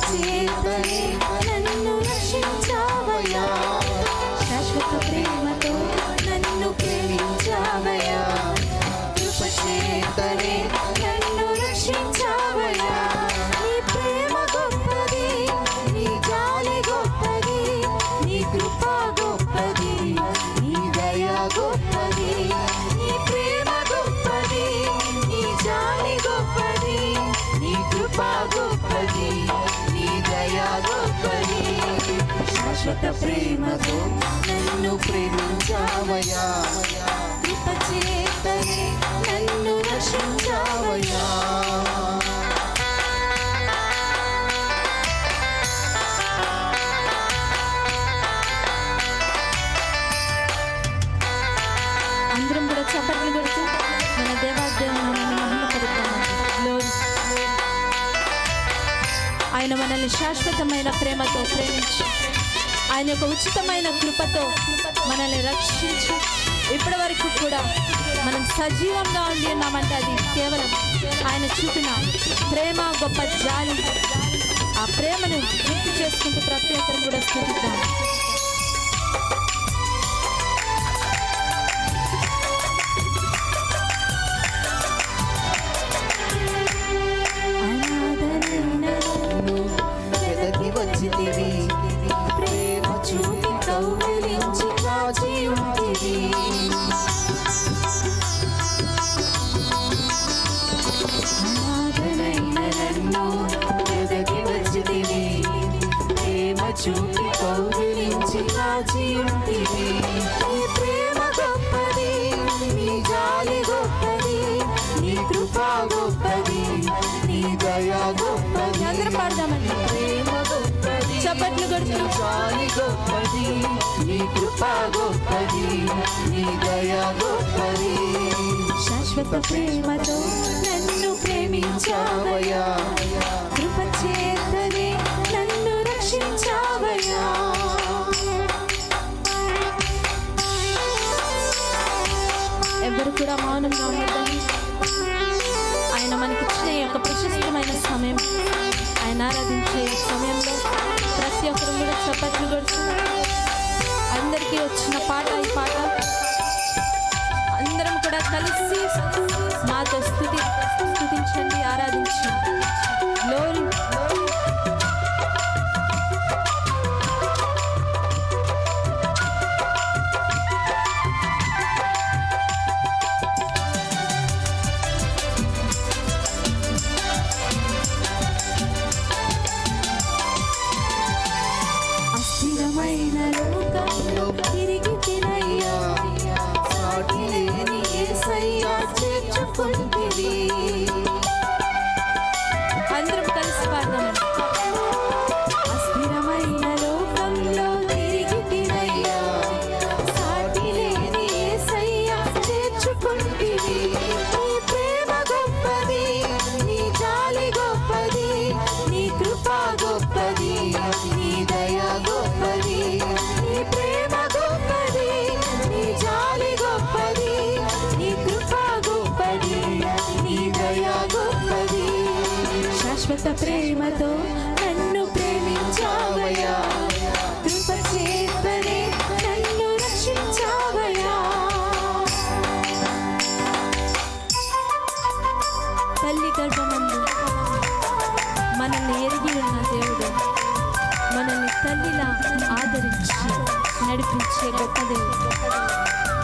చేతనే నన్ను రక్షించావయ్యా, శాశ్వత ప్రేమతో నన్ను ప్రేమించావయ్యా, కృప చేతనే నన్ను రక్షించావయ్యా. నీ ప్రేమ గొప్పది, నీ జాలి గొప్పది, నీ కృప గొప్పది, నీ దయ గొప్పది. నీ ప్రేమ గొప్పది, నీ జాలి గొప్పది, నీ కృప గొప్పది, నీ దయ గొప్పది. శాశ్వత ప్రేమతో నన్ను ప్రేమించావయ్యా, కృప చేతనే నన్ను రక్షించావయ్యా. అందరం కూడా చప్పట్లు కొడుతూ మన దేవాదేవుని మహిమపరుద్దాం. ఆయన మనల్ని శాశ్వతమైన ప్రేమతో ప్రేమించి, ఆయన యొక్క ఉచితమైన కృపతో మనల్ని రక్షించి, ఇప్పటి వరకు కూడా మనం సజీవంగా ఉండి ఉన్నామంటే అది కేవలం ఆయన చూపిన ప్రేమ, గొప్ప జాలి. ఆ ప్రేమను గుర్తు చేసుకుంటూ ప్రతి ఒక్కరు కూడా స్తుతిద్దాం. ప్రేమ చూపి కౌగిలించి కాచి ఉంటివి, అనాథనైన నన్ను వెదకి వచ్చితివి, ప్రేమ చూపి కౌగిలించి కాచి ఉంటివి. నీ ప్రేమ గొప్పది, నీ జాలి గొప్పది, నీ కృప గొప్పది, నీ దయ గొప్పది. అందరూ పాడదామండి. ప్రేమ గొప్పది, చప్పట్లు కొడుతూ, జాలి గొప్పది, నీ కృప గొప్పది, నీ దయ గొప్పది. శాశ్వత ప్రేమతో నన్ను ప్రేమించావయ్యా, కృప చేతనే నన్ను రక్షించావయ్యా. ఎవరు కూడా మౌనంగా ఉండదని, ఆయన మనకిచ్చిన ఈ యొక్క ప్రశస్తమైన సమయం, ఆయన ఆరాధించే సమయంలో ప్రతి ఒక్కరు కూడా చప్పట్లు కొడుతూ, అందరికీ వచ్చిన పాట ఈ పాట అందరం కూడా కలిసి మాతో స్తుతించండి, ఆరాధించండి. గ్లోరీ. తిరిగి తినయ్యా, సాటి లేని యేసయ్యా చేర్చుకుంటివి. అందరం కలిసి పాడదామండి. అస్థిరమైన లోకంలో తిరిగి తినయ్యా, సాటి లేని యేసయ్యా చేర్చుకుంటివి. నీ ప్రేమ గొప్పది, నీ జాలి గొప్పది, నీ కృప గొప్పది, నీ దయ గొప్పది. నీ ప్రేమ గొప్పది, నీ జాలి గొప్పది, నీ కృప గొప్పది, నీ దయ గొప్పది. శాశ్వత ప్రేమతో నన్ను ప్రేమించావయ్యా, కృప చేతనే నన్ను రక్షించావయ్యా. తల్లి గర్భమందు మనల్ని ఎరిగి ఉన్న దేవుడు మనల్ని తల్లిలా ఆదరించి నడిపించే గొప్ప దేవుడు.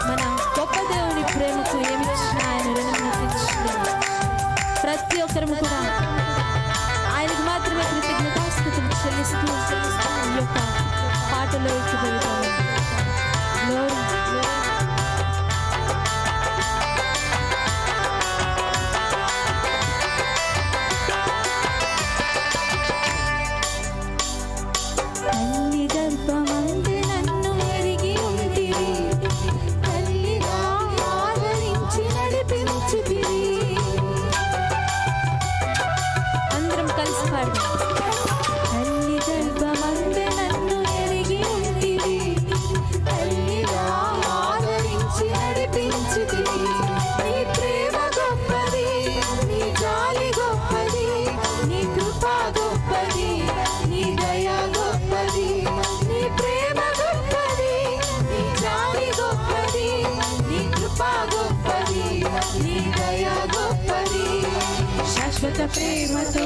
మన గొప్ప దేవుని ప్రేమకు ఏమిచ్చినా ఆయన రుణం తీర్చలేదు. ప్రతి ఒక్కరు కూడా ఆయనకు మాత్రమే కృతజ్ఞతాస్తుతులు చెల్లిస్తూ ఈ యొక్క పాటలోకి వెళ్తాము. తల్లి గర్భమందు నన్ను ఎరిగి ఉంటివి, తల్లిగా ఆదరించి నడిపించితివి. అందరం కలిసి పాడదాం. తల్లి గర్భమందు నన్ను ఎరిగి ఉంటివి, శాశ్వత ప్రేమతో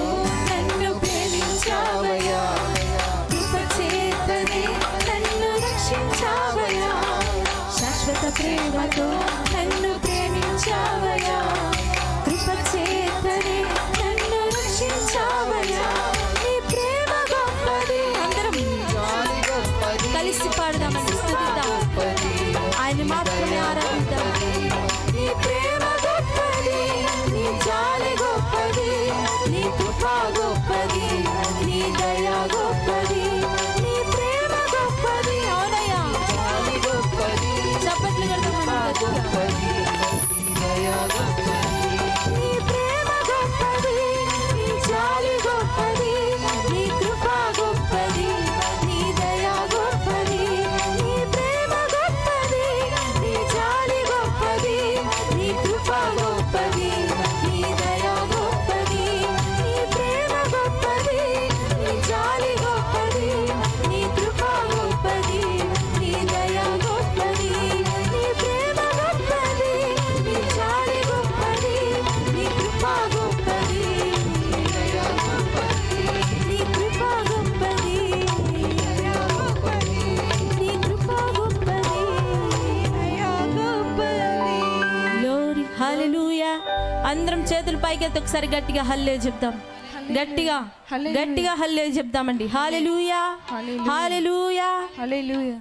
నన్ను ప్రేమించావయ్యా, కృప చేతనే నన్ను రక్షించావయ్యా, శాశ్వత ప్రేమతో నన్ను ప్రేమించావయ్యా, కృప చేతనే నన్ను రక్షించావయ్యా, నీ ప్రేమ గొప్పది. అందరం కలిసి పాడదామండి, స్తుతిద్దాం, ఆయన మాత్రమే ఆరాధిద్దాం. నీ ప్రేమ గొప్పది, నీ జాలి గొప్పది, నీ కృప గొప్పది, నీ దయ గొప్పది, నీ ప్రేమ గొప్పది. అవునయ్యా, జాలి గొప్పది, చప్పట్లు కొడదామండి. నీ ప్రేమ గొప్పది, నీ జాలి గొప్పది, నీ కృప గొప్పది, నీ దయ గొప్పది, నీ ప్రేమ గొప్పది, నీ జాలి గొప్పది, నీ కృప గొప్పది, నీ దయ గొప్పది, నీ ప్రేమ గొప్పది, నీ జాలి గొప్పది, నీ కృప గొప్పది, నీ దయ గొప్పది, నీ ప్రేమ గొప్పది, నీ జాలి గొప్పది, నీ కృప గొప్పది, నీ దయ గొప్పది, నీ కృప గొప్పది, నీ దయ గొప్పది, నీ కృప గొప్పది, దయ గొప్పది. గ్లోరీ, హల్లెలూయా. అందరం చేతులు పైకెత్తి ఒకసారి గట్టిగా హల్లే చెప్దాం. గట్టిగా గట్టిగా హల్లే చెప్దామండి. హల్లెలూయా, హల్లెలూయా, హల్లెలూయా.